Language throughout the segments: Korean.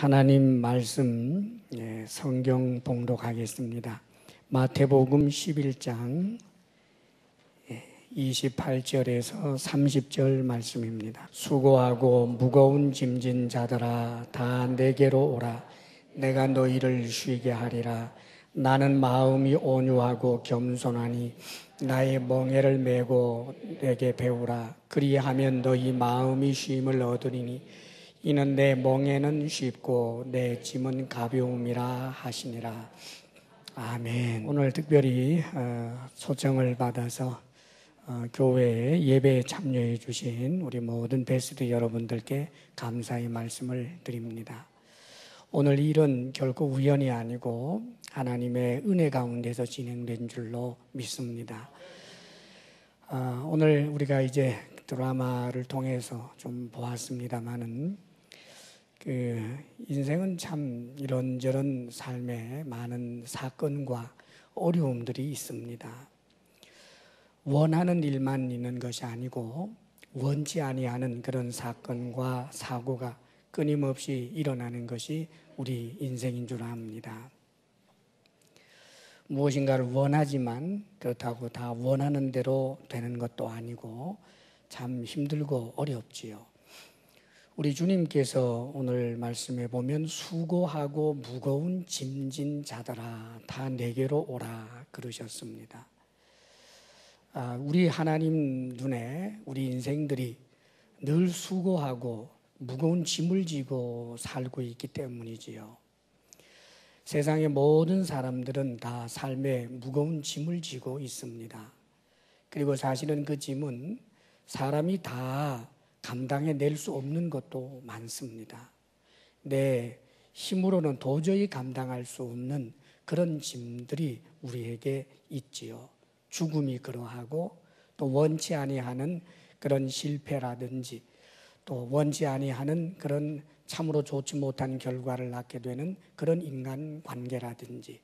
하나님 말씀 성경 봉독하겠습니다. 마태복음 11장 28절에서 30절 말씀입니다. 수고하고 무거운 짐진 자들아 다 내게로 오라. 내가 너희를 쉬게 하리라. 나는 마음이 온유하고 겸손하니 나의 멍에를 메고 내게 배우라. 그리하면 너희 마음이 쉼을 얻으리니 이는 내 멍에는 쉽고 내 짐은 가벼움이라 하시니라. 아멘. 오늘 특별히 초청을 받아서 교회에 예배에 참여해 주신 우리 모든 베스트 여러분들께 감사의 말씀을 드립니다. 오늘 일은 결코 우연이 아니고 하나님의 은혜 가운데서 진행된 줄로 믿습니다. 오늘 우리가 이제 드라마를 통해서 좀 보았습니다마는 인생은 참 이런저런 삶에 많은 사건과 어려움들이 있습니다. 원하는 일만 있는 것이 아니고 원치 아니하는 그런 사건과 사고가 끊임없이 일어나는 것이 우리 인생인 줄 압니다. 무엇인가를 원하지만 그렇다고 다 원하는 대로 되는 것도 아니고 참 힘들고 어렵지요. 우리 주님께서 오늘 말씀에 보면 수고하고 무거운 짐진 자들아 다 내게로 오라 그러셨습니다. 우리 하나님 눈에 우리 인생들이 늘 수고하고 무거운 짐을 지고 살고 있기 때문이지요. 세상의 모든 사람들은 다 삶에 무거운 짐을 지고 있습니다. 그리고 사실은 그 짐은 사람이 다 감당해낼 수 없는 것도 많습니다. 내 힘으로는 도저히 감당할 수 없는 그런 짐들이 우리에게 있지요. 죽음이 그러하고 또 원치 아니하는 그런 실패라든지 또 원치 아니하는 그런 참으로 좋지 못한 결과를 낳게 되는 그런 인간관계라든지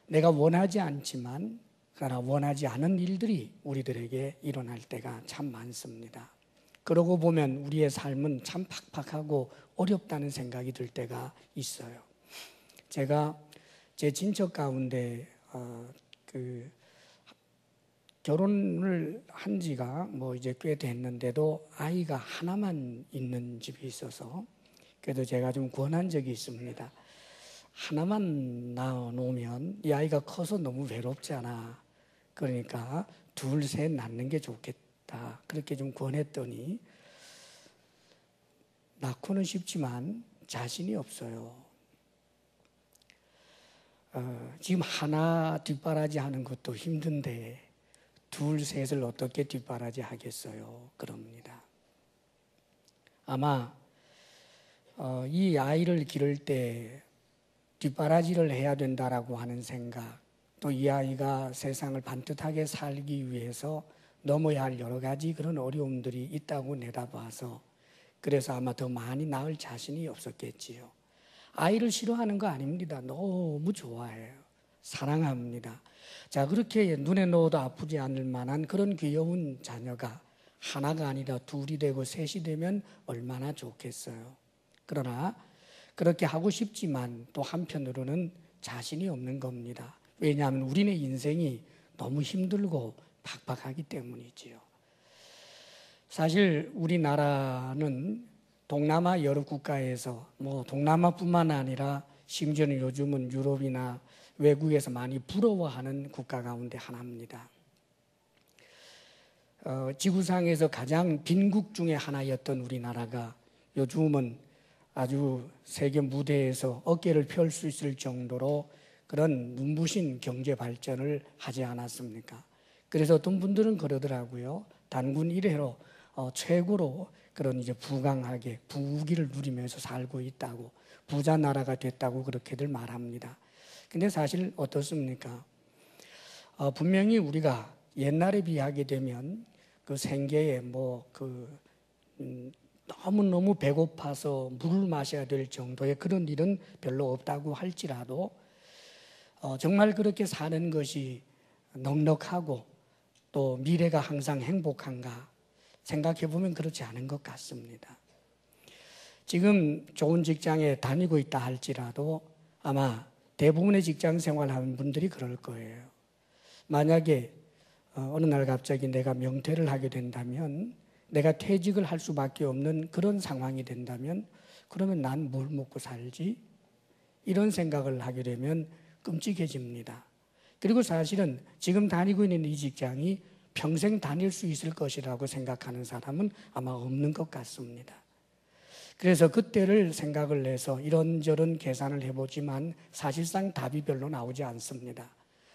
내가 원하지 않지만 그러나 원하지 않은 일들이 우리들에게 일어날 때가 참 많습니다. 그러고 보면 우리의 삶은 참 팍팍하고 어렵다는 생각이 들 때가 있어요. 제가 제 친척 가운데 결혼을 한 지가 이제 꽤 됐는데도 아이가 하나만 있는 집이 있어서 그래도 제가 좀 권한 적이 있습니다. 하나만 낳아놓으면 이 아이가 커서 너무 외롭잖아. 그러니까 둘, 셋 낳는 게 좋겠다. 그렇게 좀 권했더니 낳고는 싶지만 자신이 없어요. 지금 하나 뒷바라지 하는 것도 힘든데 둘, 셋을 어떻게 뒷바라지 하겠어요? 그럽니다. 아마 이 아이를 기를 때 뒷바라지를 해야 된다라고 하는 생각, 또 이 아이가 세상을 반듯하게 살기 위해서 넘어야 할 여러 가지 그런 어려움들이 있다고 내다봐서 그래서 아마 더 많이 낳을 자신이 없었겠지요. 아이를 싫어하는 거 아닙니다. 너무 좋아해요. 사랑합니다. 자, 그렇게 눈에 넣어도 아프지 않을 만한 그런 귀여운 자녀가 하나가 아니라 둘이 되고 셋이 되면 얼마나 좋겠어요. 그러나 그렇게 하고 싶지만 또 한편으로는 자신이 없는 겁니다. 왜냐하면 우리네 인생이 너무 힘들고 팍팍하기 때문이지요. 사실 우리나라는 동남아 여러 국가에서 동남아뿐만 아니라 심지어는 요즘은 유럽이나 외국에서 많이 부러워하는 국가 가운데 하나입니다. 지구상에서 가장 빈국 중에 하나였던 우리나라가 요즘은 아주 세계 무대에서 어깨를 펼 수 있을 정도로 그런 눈부신 경제 발전을 하지 않았습니까? 그래서 어떤 분들은 그러더라고요. 단군 이래로 최고로 그런 이제 부강하게 부귀를 누리면서 살고 있다고, 부자 나라가 됐다고 그렇게들 말합니다. 근데 사실 어떻습니까? 분명히 우리가 옛날에 비하게 되면 그 생계에 너무너무 배고파서 물을 마셔야 될 정도의 그런 일은 별로 없다고 할지라도 정말 그렇게 사는 것이 넉넉하고 또 미래가 항상 행복한가 생각해 보면 그렇지 않은 것 같습니다. 지금 좋은 직장에 다니고 있다 할지라도 아마 대부분의 직장 생활하는 분들이 그럴 거예요. 만약에 어느 날 갑자기 내가 명퇴를 하게 된다면, 내가 퇴직을 할 수밖에 없는 그런 상황이 된다면, 그러면 난 뭘 먹고 살지? 이런 생각을 하게 되면 끔찍해집니다. 그리고 사실은 지금 다니고 있는 이 직장이 평생 다닐 수 있을 것이라고 생각하는 사람은 아마 없는 것 같습니다. 그래서 그때를 생각을 해서 이런저런 계산을 해보지만 사실상 답이 별로 나오지 않습니다.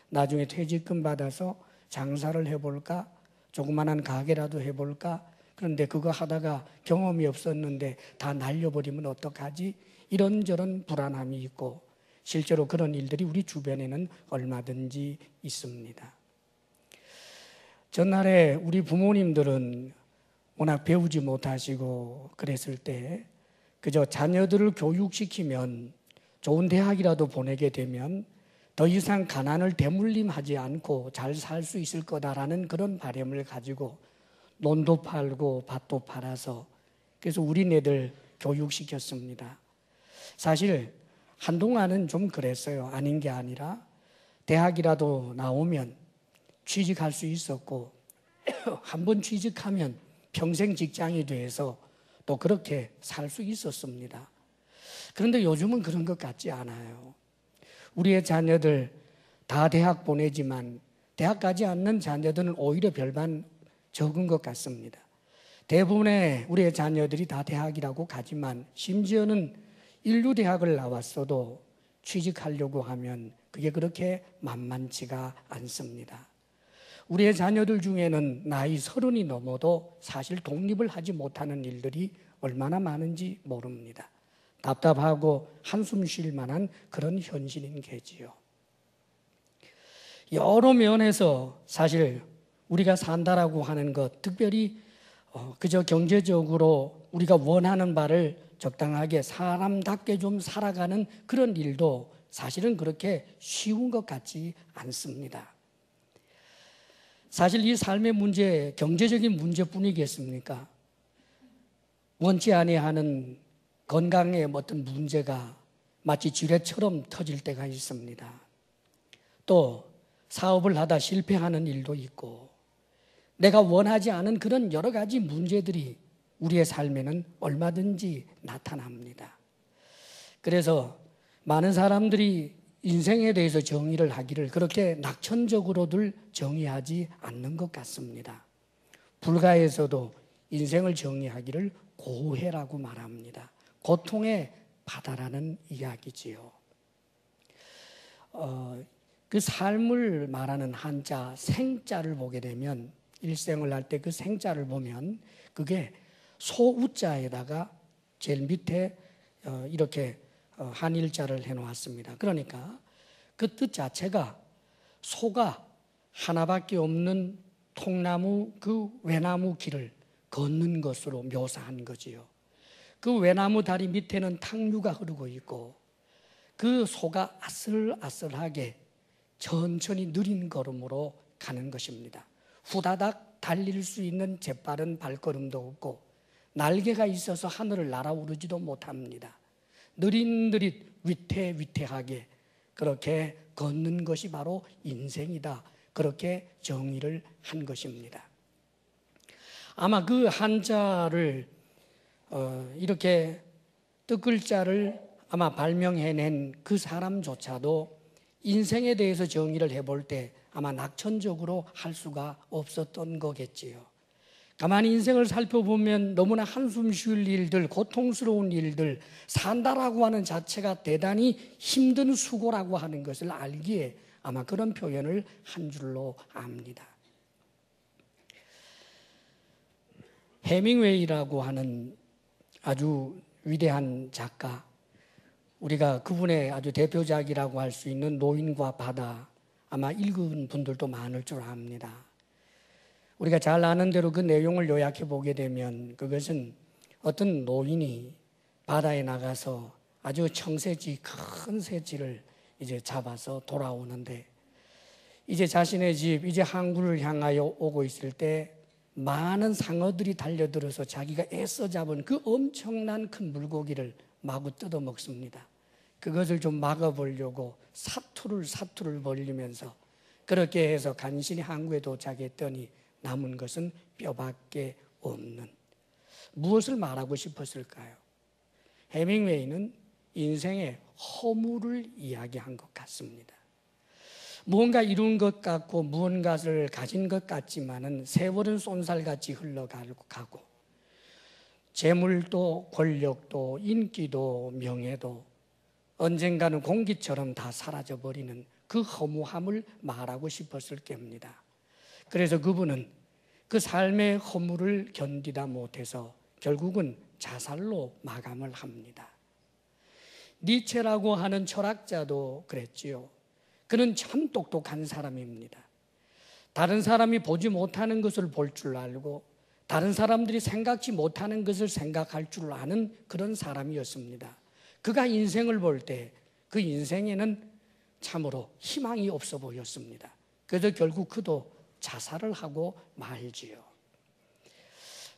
나중에 퇴직금 받아서 장사를 해볼까? 조그만한 가게라도 해볼까? 그런데 그거 하다가 경험이 없었는데 다 날려버리면 어떡하지? 이런저런 불안함이 있고, 실제로 그런 일들이 우리 주변에는 얼마든지 있습니다. 전날에 우리 부모님들은 워낙 배우지 못하시고 그랬을 때 그저 자녀들을 교육시키면, 좋은 대학이라도 보내게 되면 더 이상 가난을 대물림하지 않고 잘 살 수 있을 거다라는 그런 바람을 가지고 논도 팔고 밭도 팔아서 그래서 우리네들 교육시켰습니다. 사실 한동안은 좀 그랬어요. 아닌 게 아니라 대학이라도 나오면 취직할 수 있었고 한번 취직하면 평생 직장이 돼서 또 그렇게 살 수 있었습니다. 그런데 요즘은 그런 것 같지 않아요. 우리의 자녀들 다 대학 보내지만 대학 가지 않는 자녀들은 오히려 별반 적은 것 같습니다. 대부분의 우리의 자녀들이 다 대학이라고 가지만 심지어는 인류대학을 나왔어도 취직하려고 하면 그게 그렇게 만만치가 않습니다. 우리의 자녀들 중에는 나이 30이 넘어도 사실 독립을 하지 못하는 일들이 얼마나 많은지 모릅니다. 답답하고 한숨 쉴 만한 그런 현실인 게지요. 여러 면에서 사실 우리가 산다라고 하는 것, 특별히 그저 경제적으로 우리가 원하는 바를 적당하게 사람답게 좀 살아가는 그런 일도 사실은 그렇게 쉬운 것 같지 않습니다. 사실 이 삶의 문제, 경제적인 문제뿐이겠습니까? 원치 아니하는 건강의 어떤 문제가 마치 지뢰처럼 터질 때가 있습니다. 또 사업을 하다 실패하는 일도 있고, 내가 원하지 않은 그런 여러 가지 문제들이 우리의 삶에는 얼마든지 나타납니다. 그래서 많은 사람들이 인생에 대해서 정의를 하기를 그렇게 낙천적으로들 정의하지 않는 것 같습니다. 불가에서도 인생을 정의하기를 고해라고 말합니다. 고통의 바다라는 이야기지요. 그 삶을 말하는 한자 생자를 보게 되면, 일생을 할 때 그 생자를 보면 그게 소우자에다가 제일 밑에 이렇게 한일자를 해놓았습니다. 그러니까 그 뜻 자체가 소가 하나밖에 없는 통나무 그 외나무 길을 걷는 것으로 묘사한 거지요. 그 외나무 다리 밑에는 탕류가 흐르고 있고 그 소가 아슬아슬하게 천천히 느린 걸음으로 가는 것입니다. 후다닥 달릴 수 있는 재빠른 발걸음도 없고 날개가 있어서 하늘을 날아오르지도 못합니다. 느릿느릿 위태위태하게 그렇게 걷는 것이 바로 인생이다. 그렇게 정의를 한 것입니다. 아마 그 한자를 이렇게 뜻글자를 아마 발명해낸 그 사람조차도 인생에 대해서 정의를 해볼 때 아마 낙천적으로 할 수가 없었던 거겠지요. 가만히 인생을 살펴보면 너무나 한숨 쉴 일들, 고통스러운 일들, 산다라고 하는 자체가 대단히 힘든 수고라고 하는 것을 알기에 아마 그런 표현을 한 줄로 압니다. 해밍웨이라고 하는 아주 위대한 작가, 우리가 그분의 아주 대표작이라고 할 수 있는 노인과 바다, 아마 읽은 분들도 많을 줄 압니다. 우리가 잘 아는 대로 그 내용을 요약해 보게 되면 그것은 어떤 노인이 바다에 나가서 아주 청새치, 큰 새치를 이제 잡아서 돌아오는데 이제 자신의 집, 이제 항구를 향하여 오고 있을 때 많은 상어들이 달려들어서 자기가 애써 잡은 그 엄청난 큰 물고기를 마구 뜯어 먹습니다. 그것을 좀 막아보려고 사투를 벌리면서 그렇게 해서 간신히 항구에 도착했더니 남은 것은 뼈밖에 없는, 무엇을 말하고 싶었을까요? 해밍웨이는 인생의 허무를 이야기한 것 같습니다. 무언가 이룬 것 같고 무언가를 가진 것 같지만은 세월은 쏜살같이 흘러가고 재물도 권력도 인기도 명예도 언젠가는 공기처럼 다 사라져버리는 그 허무함을 말하고 싶었을 겁니다. 그래서 그분은 그 삶의 허무를 견디다 못해서 결국은 자살로 마감을 합니다. 니체라고 하는 철학자도 그랬지요. 그는 참 똑똑한 사람입니다. 다른 사람이 보지 못하는 것을 볼 줄 알고 다른 사람들이 생각지 못하는 것을 생각할 줄 아는 그런 사람이었습니다. 그가 인생을 볼 때 그 인생에는 참으로 희망이 없어 보였습니다. 그래서 결국 그도 자살을 하고 말지요.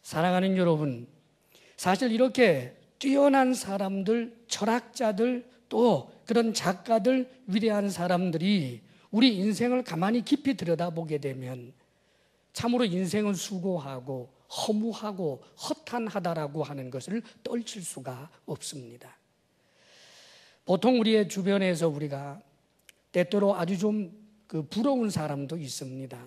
사랑하는 여러분, 사실 이렇게 뛰어난 사람들, 철학자들, 또 그런 작가들, 위대한 사람들이 우리 인생을 가만히 깊이 들여다보게 되면 참으로 인생은 수고하고 허무하고 허탄하다라고 하는 것을 떨칠 수가 없습니다. 보통 우리의 주변에서 우리가 때때로 아주 좀 부러운 사람도 있습니다.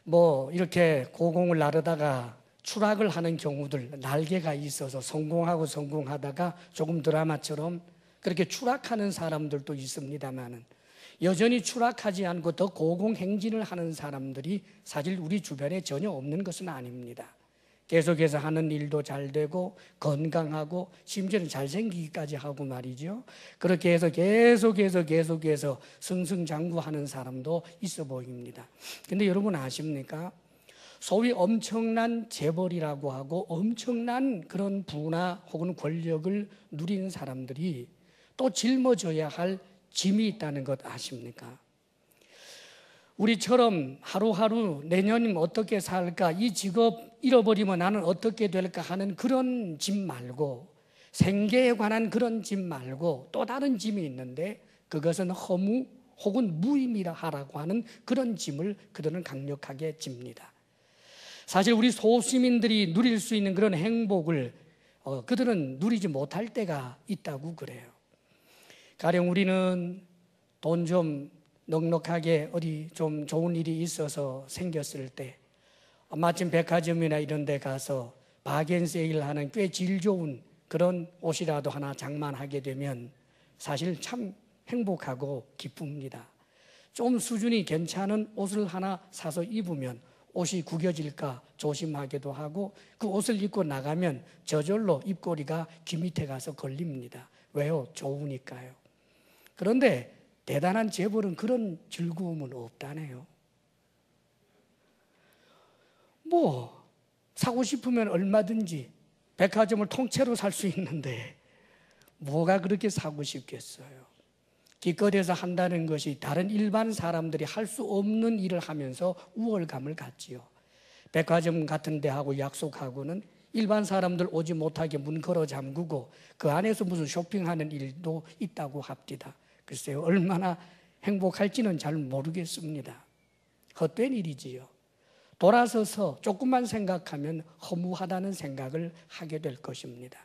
뭐 이렇게 고공을 나르다가 추락을 하는 경우들, 날개가 있어서 성공하다가 조금 드라마처럼 그렇게 추락하는 사람들도 있습니다만은 여전히 추락하지 않고 더 고공행진을 하는 사람들이 사실 우리 주변에 전혀 없는 것은 아닙니다. 계속해서 하는 일도 잘 되고 건강하고 심지어는 잘생기기까지 하고 말이죠. 그렇게 해서 계속해서 승승장구하는 사람도 있어 보입니다. 근데 여러분 아십니까? 소위 엄청난 재벌이라고 하고 엄청난 그런 부나 혹은 권력을 누린 사람들이 또 짊어져야 할 짐이 있다는 것 아십니까? 우리처럼 하루하루 내년이면 어떻게 살까, 이 직업 잃어버리면 나는 어떻게 될까 하는 그런 짐 말고, 생계에 관한 그런 짐 말고 또 다른 짐이 있는데 그것은 허무 혹은 무의미라 하라고 하는 그런 짐을 그들은 강력하게 집니다. 사실 우리 소시민들이 누릴 수 있는 그런 행복을 그들은 누리지 못할 때가 있다고 그래요. 가령 우리는 돈 좀 넉넉하게 어디 좀 좋은 일이 있어서 생겼을 때 마침 백화점이나 이런 데 가서 바겐세일 하는 꽤 질 좋은 그런 옷이라도 하나 장만하게 되면 사실 참 행복하고 기쁩니다. 좀 수준이 괜찮은 옷을 하나 사서 입으면 옷이 구겨질까 조심하기도 하고 그 옷을 입고 나가면 저절로 입꼬리가 귀 밑에 가서 걸립니다. 왜요? 좋으니까요. 그런데 대단한 재벌은 그런 즐거움은 없다네요. 뭐 사고 싶으면 얼마든지 백화점을 통째로 살 수 있는데 뭐가 그렇게 사고 싶겠어요? 기껏해서 한다는 것이 다른 일반 사람들이 할 수 없는 일을 하면서 우월감을 갖지요. 백화점 같은 데 하고 약속하고는 일반 사람들 오지 못하게 문 걸어 잠그고 그 안에서 무슨 쇼핑하는 일도 있다고 합디다. 글쎄요, 얼마나 행복할지는 잘 모르겠습니다. 헛된 일이지요. 돌아서서 조금만 생각하면 허무하다는 생각을 하게 될 것입니다.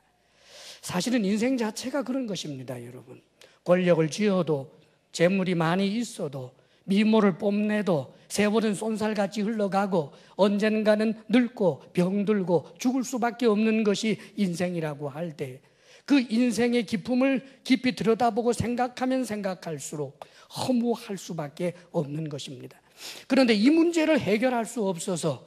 사실은 인생 자체가 그런 것입니다, 여러분. 권력을 쥐어도 재물이 많이 있어도 미모를 뽐내도 세월은 쏜살같이 흘러가고 언젠가는 늙고 병들고 죽을 수밖에 없는 것이 인생이라고 할 때 그 인생의 기쁨을 깊이 들여다보고 생각하면 생각할수록 허무할 수밖에 없는 것입니다. 그런데 이 문제를 해결할 수 없어서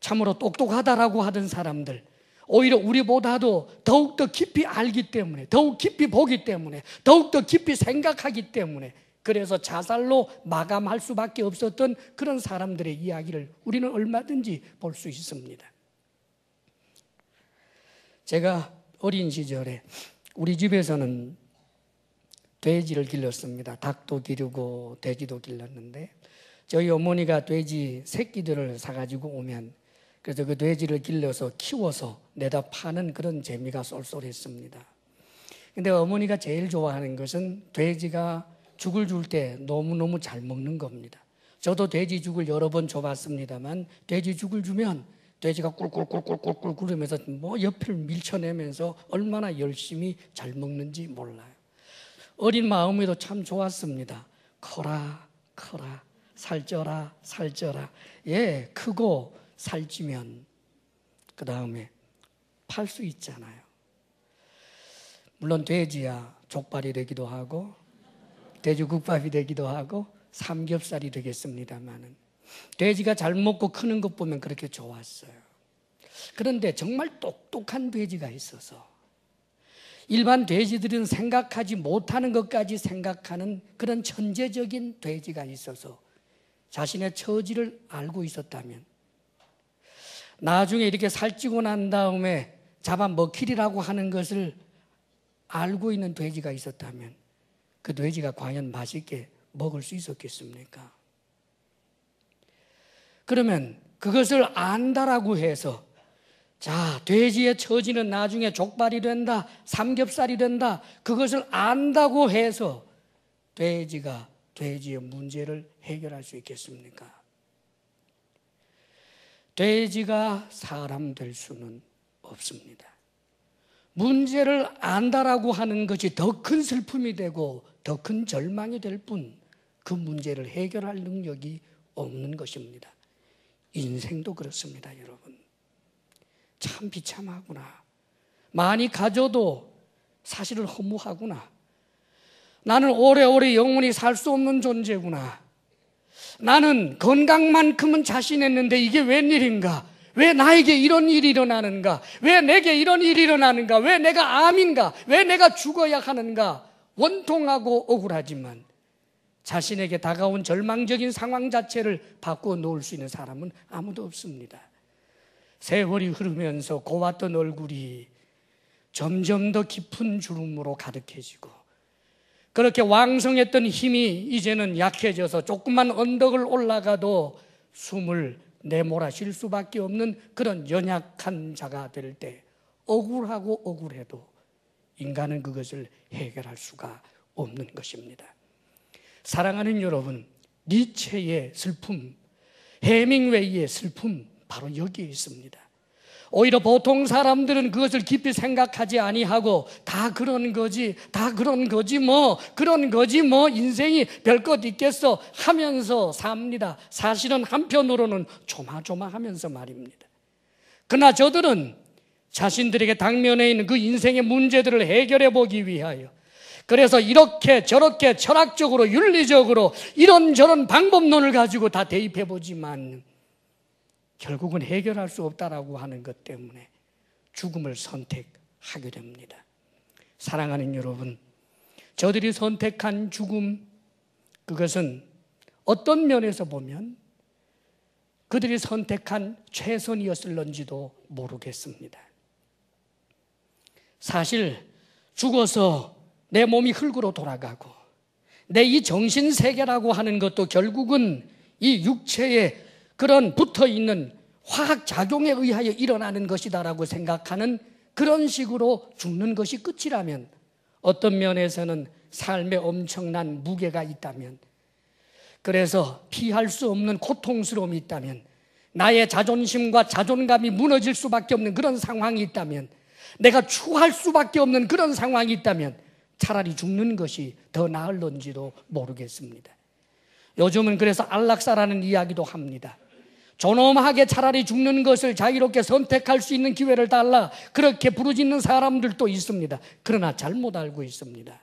참으로 똑똑하다라고 하던 사람들, 오히려 우리보다도 더욱더 깊이 알기 때문에, 더욱 깊이 보기 때문에, 더욱더 깊이 생각하기 때문에 그래서 자살로 마감할 수밖에 없었던 그런 사람들의 이야기를 우리는 얼마든지 볼 수 있습니다. 제가 어린 시절에 우리 집에서는 돼지를 길렀습니다. 닭도 기르고 돼지도 길렀는데 저희 어머니가 돼지 새끼들을 사가지고 오면 그래서 그 돼지를 길러서 키워서 내다 파는 그런 재미가 쏠쏠했습니다. 근데 어머니가 제일 좋아하는 것은 돼지가 죽을 줄 때 너무너무 잘 먹는 겁니다. 저도 돼지 죽을 여러 번 줘봤습니다만 돼지 죽을 주면 돼지가 꿀꿀꿀꿀꿀꿀 끓으면서 뭐 옆을 밀쳐내면서 얼마나 열심히 잘 먹는지 몰라요. 어린 마음에도 참 좋았습니다. 커라 커라 살쪄라 살쪄라. 예, 크고 살찌면 그 다음에 팔 수 있잖아요. 물론 돼지야 족발이 되기도 하고 돼지국밥이 되기도 하고 삼겹살이 되겠습니다만은 돼지가 잘 먹고 크는 것 보면 그렇게 좋았어요. 그런데 정말 똑똑한 돼지가 있어서 일반 돼지들은 생각하지 못하는 것까지 생각하는 그런 천재적인 돼지가 있어서 자신의 처지를 알고 있었다면 나중에 이렇게 살찌고 난 다음에 잡아먹히리라고 하는 것을 알고 있는 돼지가 있었다면 그 돼지가 과연 맛있게 먹을 수 있었겠습니까? 그러면 그것을 안다라고 해서 자, 돼지의 처지는 나중에 족발이 된다, 삼겹살이 된다, 그것을 안다고 해서 돼지가 돼지의 문제를 해결할 수 있겠습니까? 돼지가 사람 될 수는 없습니다. 문제를 안다라고 하는 것이 더 큰 슬픔이 되고 더 큰 절망이 될 뿐 그 문제를 해결할 능력이 없는 것입니다. 인생도 그렇습니다, 여러분. 참 비참하구나. 많이 가져도 사실은 허무하구나. 나는 오래오래 영원히 살 수 없는 존재구나. 나는 건강만큼은 자신했는데 이게 웬일인가? 왜 나에게 이런 일이 일어나는가? 왜 내게 이런 일이 일어나는가? 왜 내가 암인가? 왜 내가 죽어야 하는가? 원통하고 억울하지만 자신에게 다가온 절망적인 상황 자체를 바꾸어 놓을 수 있는 사람은 아무도 없습니다. 세월이 흐르면서 고왔던 얼굴이 점점 더 깊은 주름으로 가득해지고 그렇게 왕성했던 힘이 이제는 약해져서 조금만 언덕을 올라가도 숨을 내몰아 쉴 수밖에 없는 그런 연약한 자가 될 때 억울하고 억울해도 인간은 그것을 해결할 수가 없는 것입니다. 사랑하는 여러분, 니체의 슬픔, 해밍웨이의 슬픔 바로 여기에 있습니다. 오히려 보통 사람들은 그것을 깊이 생각하지 아니하고 다 그런 거지 뭐 인생이 별것 있겠어 하면서 삽니다. 사실은 한편으로는 조마조마하면서 말입니다. 그러나 저들은 자신들에게 당면해 있는 그 인생의 문제들을 해결해 보기 위하여 그래서 이렇게 저렇게 철학적으로 윤리적으로 이런저런 방법론을 가지고 다 대입해 보지만 결국은 해결할 수 없다라고 하는 것 때문에 죽음을 선택하게 됩니다. 사랑하는 여러분, 저들이 선택한 죽음, 그것은 어떤 면에서 보면 그들이 선택한 최선이었을런지도 모르겠습니다. 사실 죽어서 내 몸이 흙으로 돌아가고 내 이 정신세계라고 하는 것도 결국은 이 육체에 그런 붙어있는 화학작용에 의하여 일어나는 것이다라고 생각하는 그런 식으로 죽는 것이 끝이라면 어떤 면에서는 삶에 엄청난 무게가 있다면 그래서 피할 수 없는 고통스러움이 있다면 나의 자존심과 자존감이 무너질 수밖에 없는 그런 상황이 있다면 내가 추할 수밖에 없는 그런 상황이 있다면 차라리 죽는 것이 더 나을런지도 모르겠습니다. 요즘은 그래서 안락사라는 이야기도 합니다. 존엄하게 차라리 죽는 것을 자유롭게 선택할 수 있는 기회를 달라 그렇게 부르짖는 사람들도 있습니다. 그러나 잘못 알고 있습니다.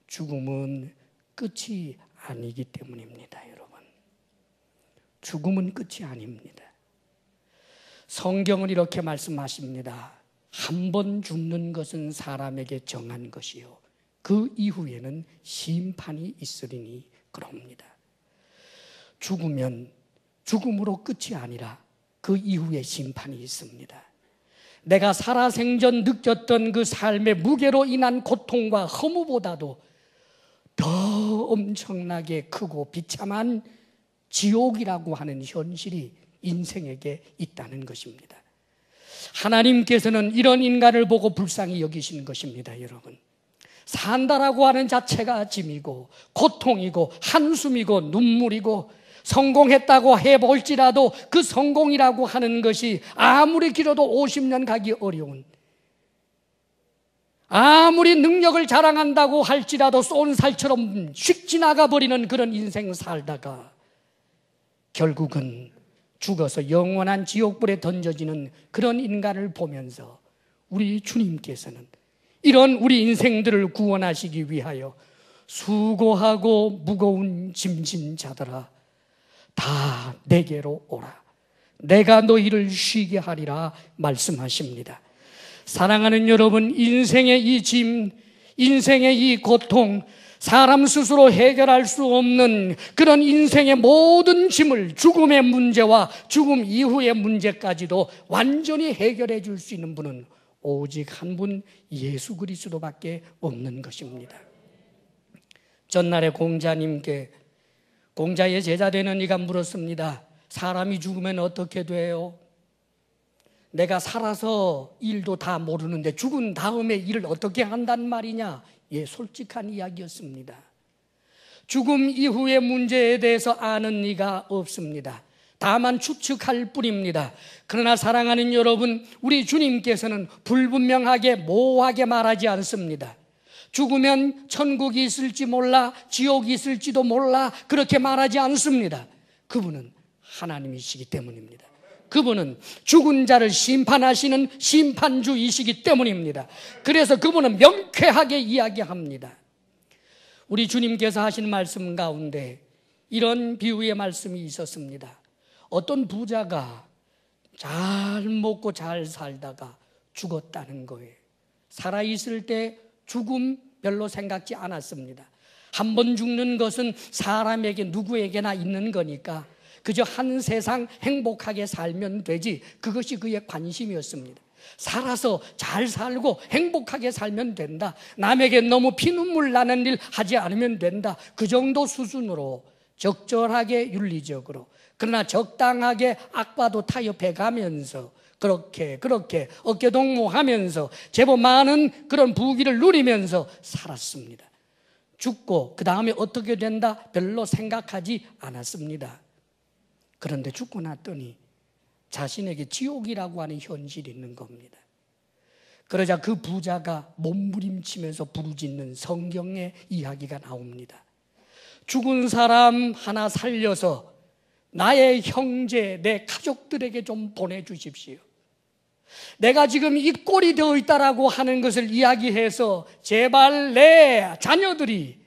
죽음은 끝이 아니기 때문입니다, 여러분. 죽음은 끝이 아닙니다. 성경은 이렇게 말씀하십니다. 한 번 죽는 것은 사람에게 정한 것이요 그 이후에는 심판이 있으리니 그럽니다. 죽으면 죽음으로 끝이 아니라 그 이후에 심판이 있습니다. 내가 살아생전 느꼈던 그 삶의 무게로 인한 고통과 허무보다도 더 엄청나게 크고 비참한 지옥이라고 하는 현실이 인생에게 있다는 것입니다. 하나님께서는 이런 인간을 보고 불쌍히 여기시는 것입니다, 여러분. 산다라고 하는 자체가 짐이고 고통이고 한숨이고 눈물이고, 성공했다고 해볼지라도 그 성공이라고 하는 것이 아무리 길어도 50년 가기 어려운, 아무리 능력을 자랑한다고 할지라도 쏜살처럼 휙 지나가 버리는 그런 인생 살다가 결국은 죽어서 영원한 지옥불에 던져지는 그런 인간을 보면서 우리 주님께서는 이런 우리 인생들을 구원하시기 위하여 수고하고 무거운 짐진 자들아 다 내게로 오라, 내가 너희를 쉬게 하리라 말씀하십니다. 사랑하는 여러분, 인생의 이 짐, 인생의 이 고통, 사람 스스로 해결할 수 없는 그런 인생의 모든 짐을, 죽음의 문제와 죽음 이후의 문제까지도 완전히 해결해 줄 수 있는 분은 오직 한 분, 예수 그리스도밖에 없는 것입니다. 전날에 공자님께 공자의 제자 되는 이가 물었습니다. 사람이 죽으면 어떻게 돼요? 내가 살아서 일도 다 모르는데 죽은 다음에 일을 어떻게 한단 말이냐? 예, 솔직한 이야기였습니다. 죽음 이후의 문제에 대해서 아는 이가 없습니다. 다만 추측할 뿐입니다. 그러나 사랑하는 여러분, 우리 주님께서는 불분명하게 모호하게 말하지 않습니다. 죽으면 천국이 있을지 몰라, 지옥이 있을지도 몰라, 그렇게 말하지 않습니다. 그분은 하나님이시기 때문입니다. 그분은 죽은 자를 심판하시는 심판주이시기 때문입니다. 그래서 그분은 명쾌하게 이야기합니다. 우리 주님께서 하신 말씀 가운데 이런 비유의 말씀이 있었습니다. 어떤 부자가 잘 먹고 잘 살다가 죽었다는 거예요. 살아있을 때 죽음 별로 생각지 않았습니다. 한 번 죽는 것은 사람에게 누구에게나 있는 거니까 그저 한 세상 행복하게 살면 되지, 그것이 그의 관심이었습니다. 살아서 잘 살고 행복하게 살면 된다, 남에게 너무 피눈물 나는 일 하지 않으면 된다, 그 정도 수준으로 적절하게 윤리적으로, 그러나 적당하게 악과도 타협해 가면서 그렇게 어깨동무하면서 제법 많은 그런 부귀를 누리면서 살았습니다. 죽고 그 다음에 어떻게 된다 별로 생각하지 않았습니다. 그런데 죽고 났더니 자신에게 지옥이라고 하는 현실이 있는 겁니다. 그러자 그 부자가 몸부림치면서 부르짖는 성경의 이야기가 나옵니다. 죽은 사람 하나 살려서 나의 형제, 내 가족들에게 좀 보내주십시오. 내가 지금 이 꼴이 되어 있다라고 하는 것을 이야기해서 제발 내 자녀들이,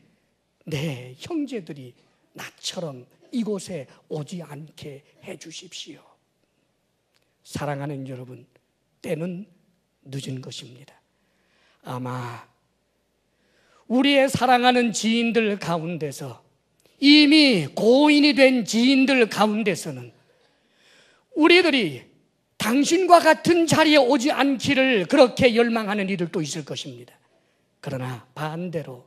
내 형제들이 나처럼 이곳에 오지 않게 해 주십시오. 사랑하는 여러분, 때는 늦은 것입니다. 아마 우리의 사랑하는 지인들 가운데서, 이미 고인이 된 지인들 가운데서는 우리들이 당신과 같은 자리에 오지 않기를 그렇게 열망하는 이들도 있을 것입니다. 그러나 반대로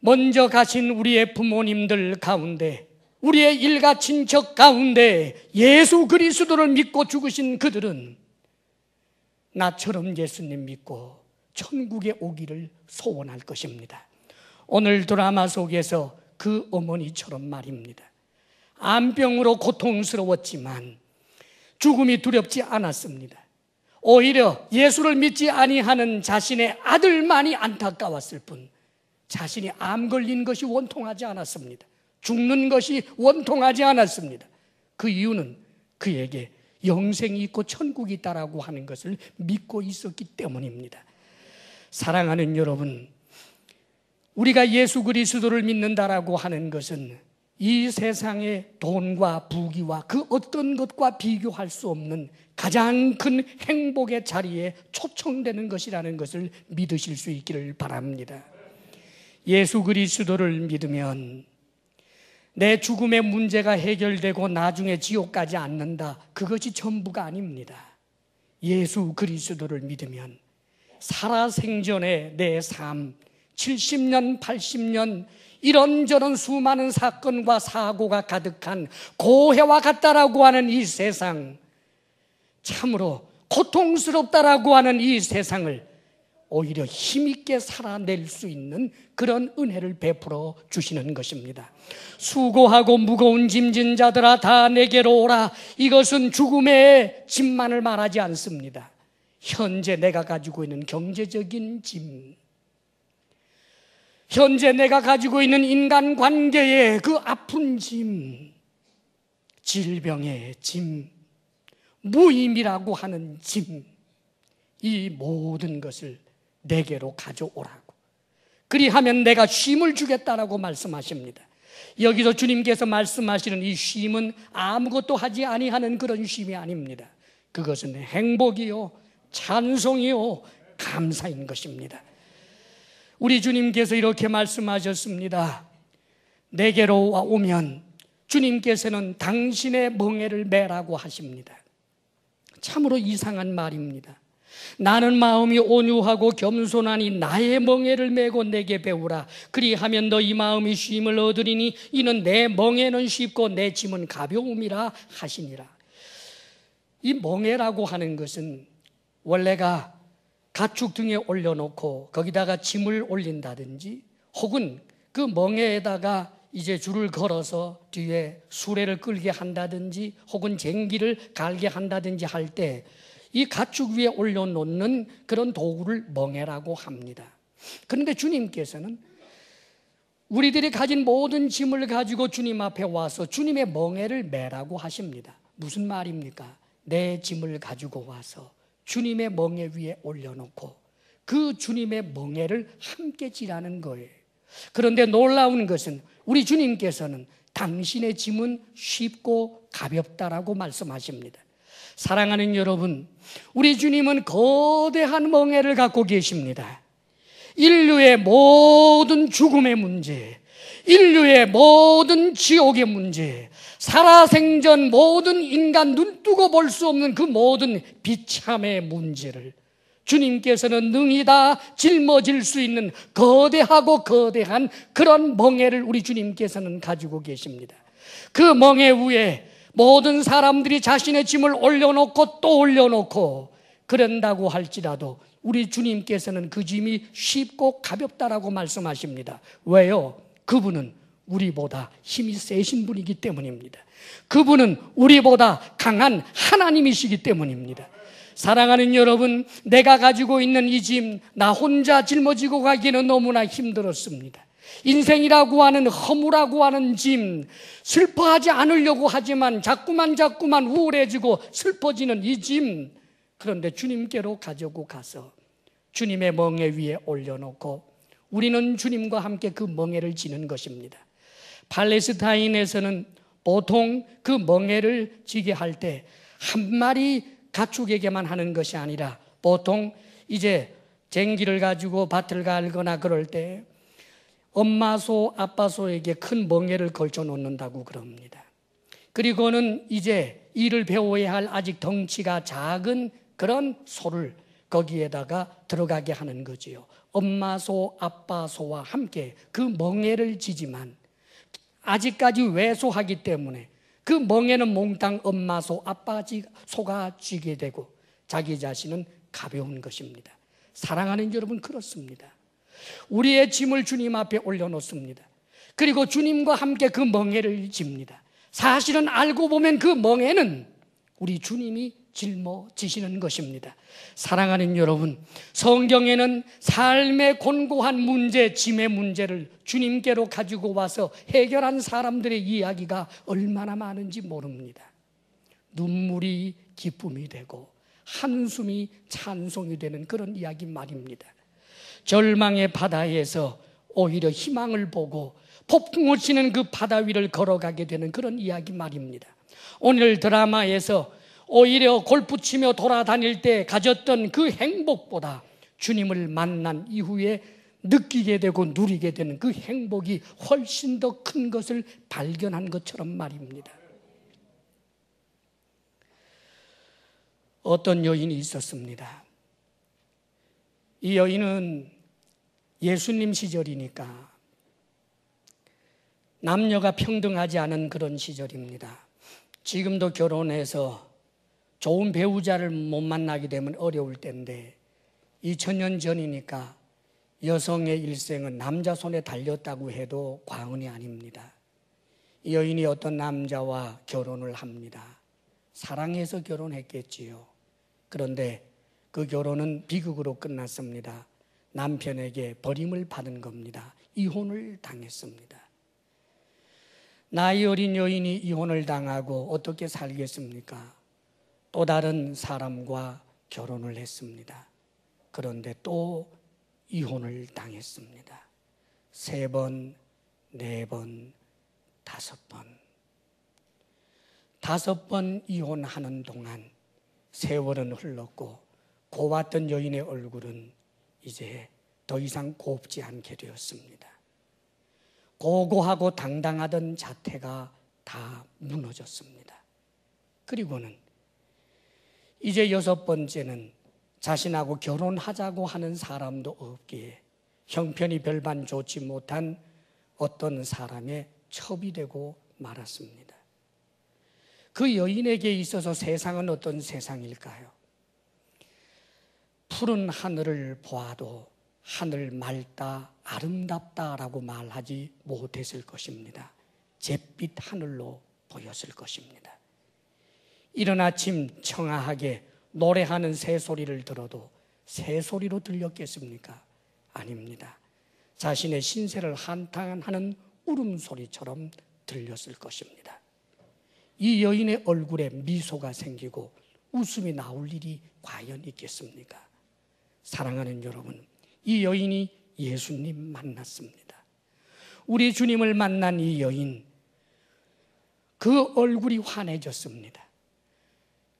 먼저 가신 우리의 부모님들 가운데, 우리의 일가 친척 가운데 예수 그리스도를 믿고 죽으신 그들은 나처럼 예수님 믿고 천국에 오기를 소원할 것입니다. 오늘 드라마 속에서 그 어머니처럼 말입니다. 암병으로 고통스러웠지만 죽음이 두렵지 않았습니다. 오히려 예수를 믿지 아니하는 자신의 아들만이 안타까웠을 뿐 자신이 암 걸린 것이 원통하지 않았습니다. 죽는 것이 원통하지 않았습니다. 그 이유는 그에게 영생이 있고 천국이 있다라고 하는 것을 믿고 있었기 때문입니다. 사랑하는 여러분, 우리가 예수 그리스도를 믿는다라고 하는 것은 이 세상의 돈과 부귀와 그 어떤 것과 비교할 수 없는 가장 큰 행복의 자리에 초청되는 것이라는 것을 믿으실 수 있기를 바랍니다. 예수 그리스도를 믿으면 내 죽음의 문제가 해결되고 나중에 지옥 가지 않는다, 그것이 전부가 아닙니다. 예수 그리스도를 믿으면 살아생전에 내 삶, 70년, 80년 이런저런 수많은 사건과 사고가 가득한 고해와 같다라고 하는 이 세상, 참으로 고통스럽다라고 하는 이 세상을 오히려 힘있게 살아낼 수 있는 그런 은혜를 베풀어 주시는 것입니다. 수고하고 무거운 짐진 자들아 다 내게로 오라. 이것은 죽음의 짐만을 말하지 않습니다. 현재 내가 가지고 있는 경제적인 짐, 현재 내가 가지고 있는 인간관계의 그 아픈 짐, 질병의 짐, 무의미라고 하는 짐, 이 모든 것을 내게로 가져오라고, 그리하면 내가 쉼을 주겠다라고 말씀하십니다. 여기서 주님께서 말씀하시는 이 쉼은 아무것도 하지 아니하는 그런 쉼이 아닙니다. 그것은 행복이요, 찬송이요, 감사인 것입니다. 우리 주님께서 이렇게 말씀하셨습니다. 내게로 오면 주님께서는 당신의 멍에를 매라고 하십니다. 참으로 이상한 말입니다. 나는 마음이 온유하고 겸손하니 나의 멍에를 메고 내게 배우라. 그리하면 너희 마음이 쉼을 얻으리니 이는 내 멍에는 쉽고 내 짐은 가벼움이라 하시니라. 이 멍에라고 하는 것은 원래가 가축 등에 올려놓고 거기다가 짐을 올린다든지, 혹은 그 멍에에다가 이제 줄을 걸어서 뒤에 수레를 끌게 한다든지, 혹은 쟁기를 갈게 한다든지 할 때 이 가축 위에 올려놓는 그런 도구를 멍에라고 합니다. 그런데 주님께서는 우리들이 가진 모든 짐을 가지고 주님 앞에 와서 주님의 멍에를 매라고 하십니다. 무슨 말입니까? 내 짐을 가지고 와서 주님의 멍에 위에 올려놓고 그 주님의 멍에를 함께 지라는 거예요. 그런데 놀라운 것은 우리 주님께서는 당신의 짐은 쉽고 가볍다라고 말씀하십니다. 사랑하는 여러분, 우리 주님은 거대한 멍에를 갖고 계십니다. 인류의 모든 죽음의 문제, 인류의 모든 지옥의 문제, 살아생전 모든 인간 눈뜨고 볼 수 없는 그 모든 비참의 문제를 주님께서는 능히 다 짊어질 수 있는 거대하고 거대한 그런 멍에를 우리 주님께서는 가지고 계십니다. 그 멍에 위에 모든 사람들이 자신의 짐을 올려놓고 또 올려놓고 그런다고 할지라도 우리 주님께서는 그 짐이 쉽고 가볍다라고 말씀하십니다. 왜요? 그분은 우리보다 힘이 세신 분이기 때문입니다. 그분은 우리보다 강한 하나님이시기 때문입니다. 사랑하는 여러분, 내가 가지고 있는 이 짐, 나 혼자 짊어지고 가기는 너무나 힘들었습니다. 인생이라고 하는 허무라고 하는 짐, 슬퍼하지 않으려고 하지만 자꾸만 우울해지고 슬퍼지는 이 짐, 그런데 주님께로 가지고 가서 주님의 멍에 위에 올려놓고 우리는 주님과 함께 그 멍에를 지는 것입니다. 팔레스타인에서는 보통 그 멍에를 지게 할 때 한 마리 가축에게만 하는 것이 아니라 보통 이제 쟁기를 가지고 밭을 갈거나 그럴 때 엄마 소, 아빠 소에게 큰 멍에를 걸쳐 놓는다고 그럽니다. 그리고는 이제 일을 배워야 할 아직 덩치가 작은 그런 소를 거기에다가 들어가게 하는 거지요. 엄마 소, 아빠 소와 함께 그 멍에를 지지만 아직까지 왜소하기 때문에 그 멍에는 몽땅 엄마 소, 아빠 소가 쥐게 되고 자기 자신은 가벼운 것입니다. 사랑하는 여러분, 그렇습니다. 우리의 짐을 주님 앞에 올려놓습니다. 그리고 주님과 함께 그 멍에를 집니다. 사실은 알고 보면 그 멍에는 우리 주님이 짊어지시는 것입니다. 사랑하는 여러분, 성경에는 삶의 곤고한 문제, 짐의 문제를 주님께로 가지고 와서 해결한 사람들의 이야기가 얼마나 많은지 모릅니다. 눈물이 기쁨이 되고 한숨이 찬송이 되는 그런 이야기 말입니다. 절망의 바다에서 오히려 희망을 보고 폭풍을 치는 그 바다 위를 걸어가게 되는 그런 이야기 말입니다. 오늘 드라마에서 오히려 골프 치며 돌아다닐 때 가졌던 그 행복보다 주님을 만난 이후에 느끼게 되고 누리게 되는 그 행복이 훨씬 더 큰 것을 발견한 것처럼 말입니다. 어떤 여인이 있었습니다. 이 여인은 예수님 시절이니까 남녀가 평등하지 않은 그런 시절입니다. 지금도 결혼해서 좋은 배우자를 못 만나게 되면 어려울 때인데 2000년 전이니까 여성의 일생은 남자 손에 달렸다고 해도 과언이 아닙니다. 여인이 어떤 남자와 결혼을 합니다. 사랑해서 결혼했겠지요. 그런데 그 결혼은 비극으로 끝났습니다. 남편에게 버림을 받은 겁니다. 이혼을 당했습니다. 나이 어린 여인이 이혼을 당하고 어떻게 살겠습니까? 또 다른 사람과 결혼을 했습니다. 그런데 또 이혼을 당했습니다. 3번, 4번, 5번. 5번 이혼하는 동안 세월은 흘렀고 고왔던 여인의 얼굴은 이제 더 이상 곱지 않게 되었습니다. 고고하고 당당하던 자태가 다 무너졌습니다. 그리고는 이제 6번째는 자신하고 결혼하자고 하는 사람도 없기에 형편이 별반 좋지 못한 어떤 사람의 첩이 되고 말았습니다. 그 여인에게 있어서 세상은 어떤 세상일까요? 푸른 하늘을 보아도 하늘 맑다 아름답다라고 말하지 못했을 것입니다. 잿빛 하늘로 보였을 것입니다. 이른 아침 청아하게 노래하는 새소리를 들어도 새소리로 들렸겠습니까? 아닙니다. 자신의 신세를 한탄하는 울음소리처럼 들렸을 것입니다. 이 여인의 얼굴에 미소가 생기고 웃음이 나올 일이 과연 있겠습니까? 사랑하는 여러분, 이 여인이 예수님 만났습니다. 우리 주님을 만난 이 여인, 그 얼굴이 환해졌습니다.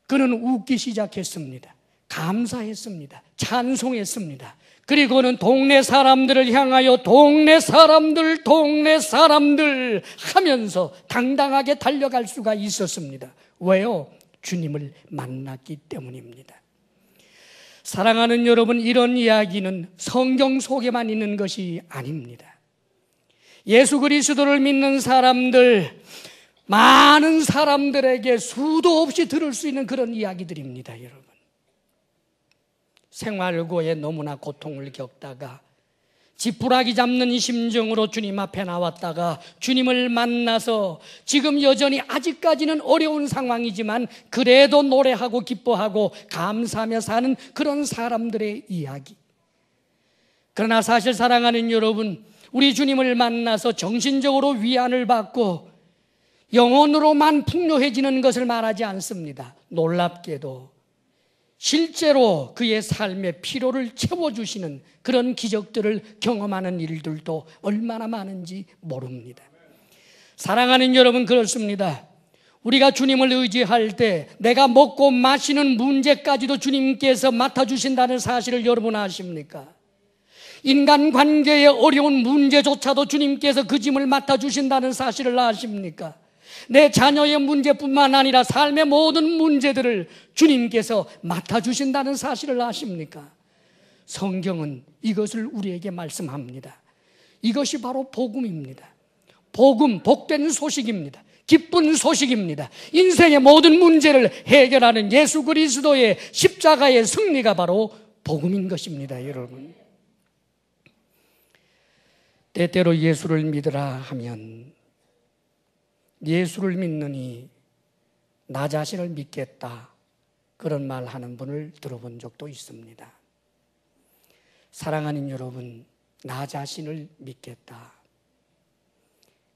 그는 웃기 시작했습니다. 감사했습니다. 찬송했습니다. 그리고는 동네 사람들을 향하여 동네 사람들 하면서 당당하게 달려갈 수가 있었습니다. 왜요? 주님을 만났기 때문입니다. 사랑하는 여러분, 이런 이야기는 성경 속에만 있는 것이 아닙니다. 예수 그리스도를 믿는 사람들, 많은 사람들에게 수도 없이 들을 수 있는 그런 이야기들입니다, 여러분. 생활고에 너무나 고통을 겪다가 지푸라기 잡는 심정으로 주님 앞에 나왔다가 주님을 만나서 지금 여전히 아직까지는 어려운 상황이지만 그래도 노래하고 기뻐하고 감사하며 사는 그런 사람들의 이야기. 그러나 사실 사랑하는 여러분, 우리 주님을 만나서 정신적으로 위안을 받고 영혼으로만 풍요해지는 것을 말하지 않습니다. 놀랍게도 실제로 그의 삶의 피로를 채워주시는 그런 기적들을 경험하는 일들도 얼마나 많은지 모릅니다. 사랑하는 여러분, 그렇습니다. 우리가 주님을 의지할 때 내가 먹고 마시는 문제까지도 주님께서 맡아주신다는 사실을 여러분 아십니까? 인간관계의 어려운 문제조차도 주님께서 그 짐을 맡아주신다는 사실을 아십니까? 내 자녀의 문제뿐만 아니라 삶의 모든 문제들을 주님께서 맡아주신다는 사실을 아십니까? 성경은 이것을 우리에게 말씀합니다. 이것이 바로 복음입니다. 복음, 복된 소식입니다. 기쁜 소식입니다. 인생의 모든 문제를 해결하는 예수 그리스도의 십자가의 승리가 바로 복음인 것입니다, 여러분. 때때로 예수를 믿으라 하면 예수를 믿느니 나 자신을 믿겠다, 그런 말 하는 분을 들어본 적도 있습니다. 사랑하는 여러분, 나 자신을 믿겠다.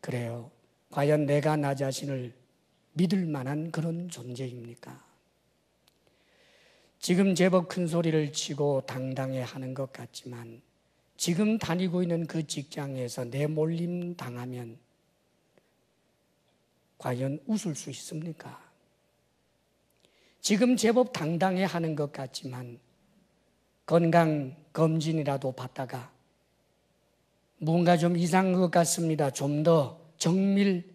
그래요. 과연 내가 나 자신을 믿을 만한 그런 존재입니까? 지금 제법 큰 소리를 치고 당당해 하는 것 같지만 지금 다니고 있는 그 직장에서 내몰림 당하면 과연 웃을 수 있습니까? 지금 제법 당당해 하는 것 같지만 건강검진이라도 받다가 뭔가 좀 이상한 것 같습니다, 좀 더 정밀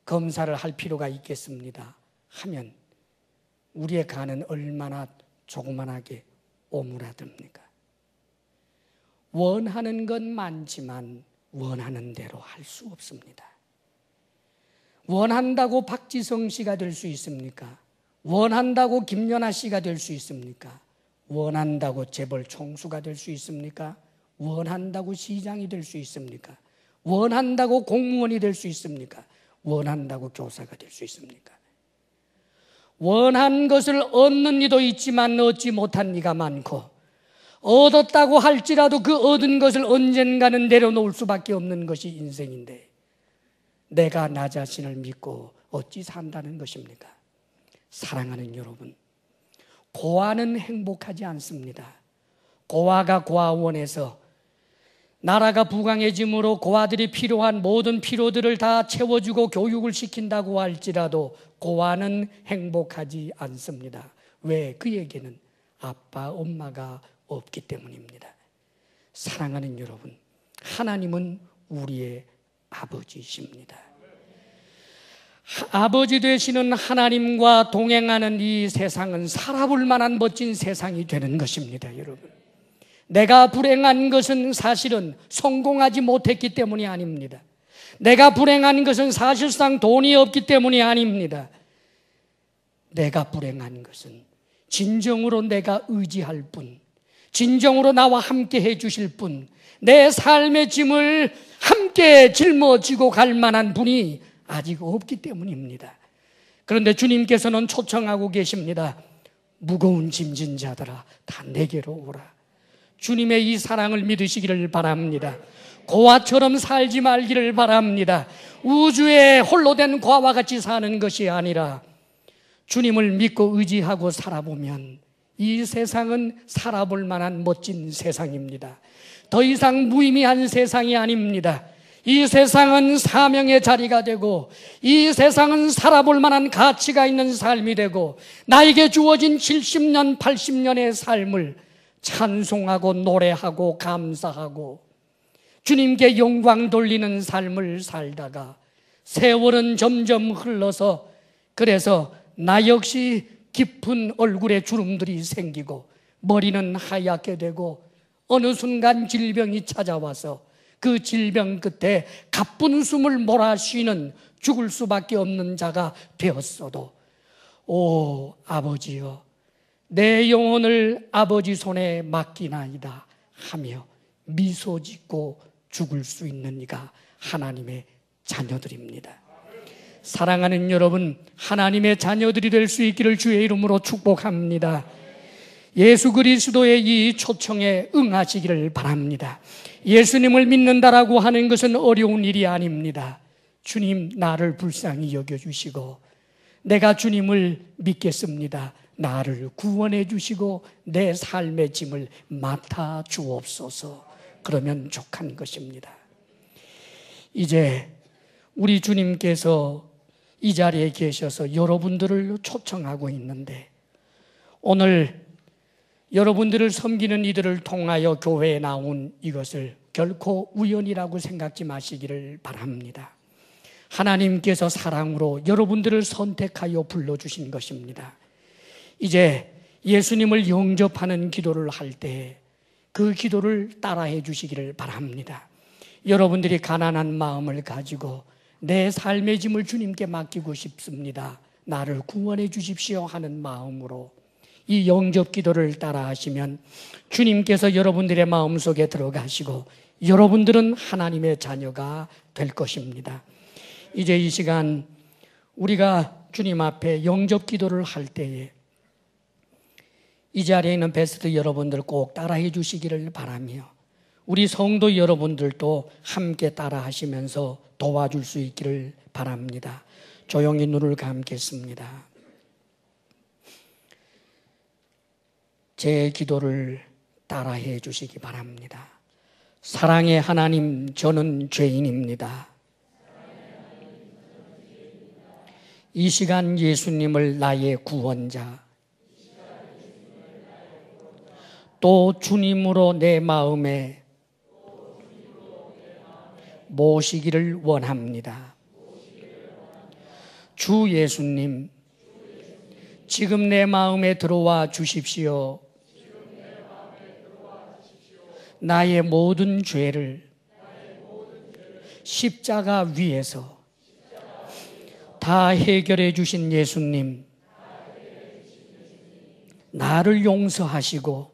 검사를 할 필요가 있겠습니다 하면 우리의 간은 얼마나 조그만하게 오므라듭니까? 원하는 건 많지만 원하는 대로 할 수 없습니다. 원한다고 박지성 씨가 될 수 있습니까? 원한다고 김연아 씨가 될 수 있습니까? 원한다고 재벌 총수가 될 수 있습니까? 원한다고 시장이 될 수 있습니까? 원한다고 공무원이 될 수 있습니까? 원한다고 교사가 될 수 있습니까? 원한 것을 얻는 이도 있지만 얻지 못한 이가 많고, 얻었다고 할지라도 그 얻은 것을 언젠가는 내려놓을 수밖에 없는 것이 인생인데, 내가 나 자신을 믿고 어찌 산다는 것입니까? 사랑하는 여러분, 고아는 행복하지 않습니다. 고아가 고아원에서 나라가 부강해짐으로 고아들이 필요한 모든 필요들을 다 채워주고 교육을 시킨다고 할지라도 고아는 행복하지 않습니다. 왜? 그에게는 아빠, 엄마가 없기 때문입니다. 사랑하는 여러분, 하나님은 우리의 아버지이십니다. 아버지 되시는 하나님과 동행하는 이 세상은 살아볼 만한 멋진 세상이 되는 것입니다. 여러분, 내가 불행한 것은 사실은 성공하지 못했기 때문이 아닙니다. 내가 불행한 것은 사실상 돈이 없기 때문이 아닙니다. 내가 불행한 것은 진정으로 내가 의지할 분, 진정으로 나와 함께 해주실 분, 내 삶의 짐을 함께 짊어지고 갈 만한 분이 아직 없기 때문입니다. 그런데 주님께서는 초청하고 계십니다. 무거운 짐진 자들아, 다 내게로 오라. 주님의 이 사랑을 믿으시기를 바랍니다. 고아처럼 살지 말기를 바랍니다. 우주에 홀로 된 고아와 같이 사는 것이 아니라 주님을 믿고 의지하고 살아보면 이 세상은 살아볼 만한 멋진 세상입니다. 더 이상 무의미한 세상이 아닙니다. 이 세상은 사명의 자리가 되고, 이 세상은 살아볼 만한 가치가 있는 삶이 되고, 나에게 주어진 70년, 80년의 삶을 찬송하고 노래하고 감사하고 주님께 영광 돌리는 삶을 살다가 세월은 점점 흘러서, 그래서 나 역시 깊은 얼굴에 주름들이 생기고 머리는 하얗게 되고 어느 순간 질병이 찾아와서 그 질병 끝에 가쁜 숨을 몰아쉬는 죽을 수밖에 없는 자가 되었어도, 오 아버지여, 내 영혼을 아버지 손에 맡기나이다 하며 미소 짓고 죽을 수 있는 이가 하나님의 자녀들입니다. 사랑하는 여러분, 하나님의 자녀들이 될 수 있기를 주의 이름으로 축복합니다. 예수 그리스도의 이 초청에 응하시기를 바랍니다. 예수님을 믿는다라고 하는 것은 어려운 일이 아닙니다. 주님, 나를 불쌍히 여겨주시고 내가 주님을 믿겠습니다. 나를 구원해 주시고 내 삶의 짐을 맡아 주옵소서. 그러면 족한 것입니다. 이제 우리 주님께서 이 자리에 계셔서 여러분들을 초청하고 있는데, 오늘 여러분들을 섬기는 이들을 통하여 교회에 나온 이것을 결코 우연이라고 생각지 마시기를 바랍니다. 하나님께서 사랑으로 여러분들을 선택하여 불러주신 것입니다. 이제 예수님을 영접하는 기도를 할 때 그 기도를 따라해 주시기를 바랍니다. 여러분들이 가난한 마음을 가지고 내 삶의 짐을 주님께 맡기고 싶습니다, 나를 구원해 주십시오 하는 마음으로 이 영접 기도를 따라 하시면 주님께서 여러분들의 마음속에 들어가시고 여러분들은 하나님의 자녀가 될 것입니다. 이제 이 시간 우리가 주님 앞에 영접 기도를 할 때에 이 자리에 있는 베스트 여러분들 꼭 따라해 주시기를 바라며, 우리 성도 여러분들도 함께 따라 하시면서 도와줄 수 있기를 바랍니다. 조용히 눈을 감겠습니다. 제 기도를 따라해 주시기 바랍니다. 사랑의 하나님, 저는 죄인입니다. 이 시간 예수님을 나의 구원자, 또 주님으로 내 마음에 모시기를 원합니다. 주 예수님, 지금 내 마음에 들어와 주십시오. 나의 모든 죄를 십자가 위에서 다 해결해 주신 예수님, 나를 용서하시고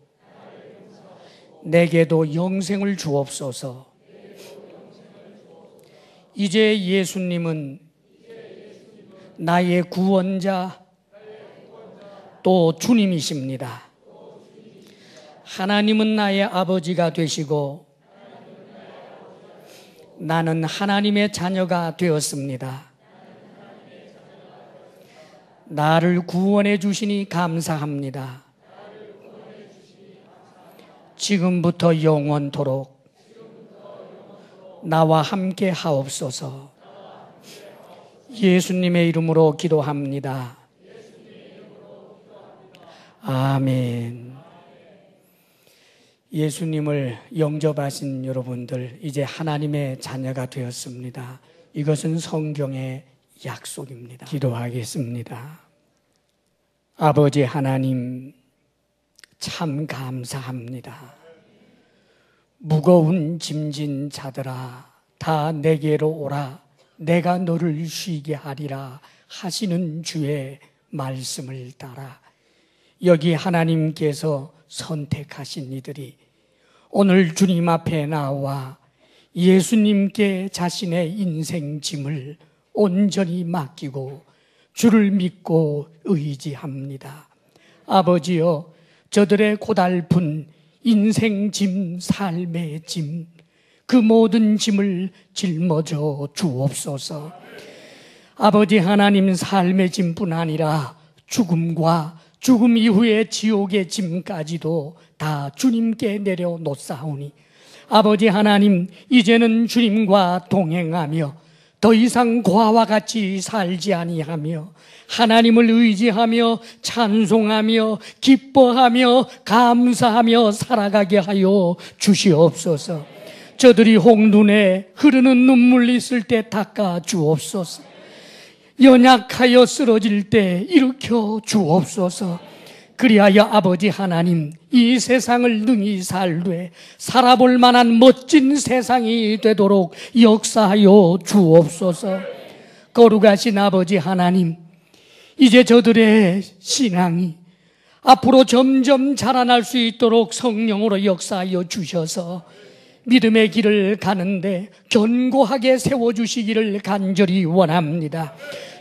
내게도 영생을 주옵소서. 이제 예수님은 나의 구원자 또 주님이십니다. 하나님은 나의 아버지가 되시고 나는 하나님의 자녀가 되었습니다. 나를 구원해 주시니 감사합니다. 지금부터 영원토록 나와 함께 하옵소서. 예수님의 이름으로 기도합니다. 아멘. 예수님을 영접하신 여러분들, 이제 하나님의 자녀가 되었습니다. 이것은 성경의 약속입니다. 기도하겠습니다. 아버지 하나님, 참 감사합니다. 무거운 짐진 자들아, 다 내게로 오라. 내가 너를 쉬게 하리라 하시는 주의 말씀을 따라 여기 하나님께서 선택하신 이들이 오늘 주님 앞에 나와 예수님께 자신의 인생 짐을 온전히 맡기고 주를 믿고 의지합니다. 아버지여, 저들의 고달픈 인생 짐, 삶의 짐, 그 모든 짐을 짊어져 주옵소서. 아버지 하나님, 삶의 짐뿐 아니라 죽음과 죽음 이후의 지옥의 짐까지도 다 주님께 내려놓사오니 아버지 하나님, 이제는 주님과 동행하며 더 이상 고아와 같이 살지 아니하며 하나님을 의지하며 찬송하며 기뻐하며 감사하며 살아가게 하여 주시옵소서. 저들이 홍눈에 흐르는 눈물 있을 때 닦아 주옵소서. 연약하여 쓰러질 때 일으켜 주옵소서. 그리하여 아버지 하나님, 이 세상을 능히 살되 살아볼 만한 멋진 세상이 되도록 역사하여 주옵소서. 거룩하신 아버지 하나님, 이제 저들의 신앙이 앞으로 점점 자라날 수 있도록 성령으로 역사하여 주셔서 믿음의 길을 가는데 견고하게 세워주시기를 간절히 원합니다.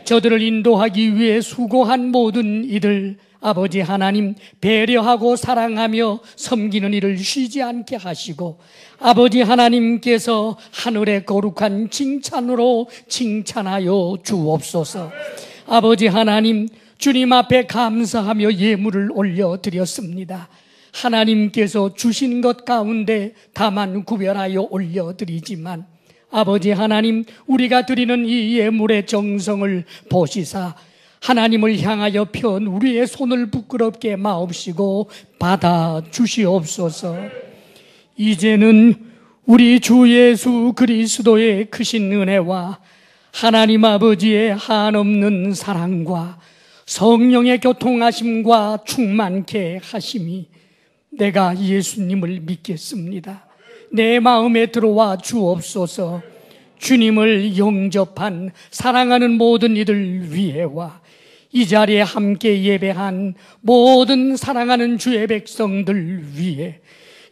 저들을 인도하기 위해 수고한 모든 이들, 아버지 하나님, 배려하고 사랑하며 섬기는 일을 쉬지 않게 하시고 아버지 하나님께서 하늘의 거룩한 칭찬으로 칭찬하여 주옵소서. 아버지 하나님, 주님 앞에 감사하며 예물을 올려드렸습니다. 하나님께서 주신 것 가운데 다만 구별하여 올려드리지만 아버지 하나님, 우리가 드리는 이 예물의 정성을 보시사 하나님을 향하여 편 우리의 손을 부끄럽게 마옵시고 받아 주시옵소서. 이제는 우리 주 예수 그리스도의 크신 은혜와 하나님 아버지의 한없는 사랑과 성령의 교통하심과 충만케 하심이 내가 예수님을 믿겠습니다. 내 마음에 들어와 주옵소서. 주님을 영접한 사랑하는 모든 이들 위에와 이 자리에 함께 예배한 모든 사랑하는 주의 백성들 위에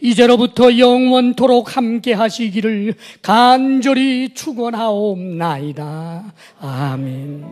이제로부터 영원토록 함께 하시기를 간절히 축원하옵나이다. 아멘.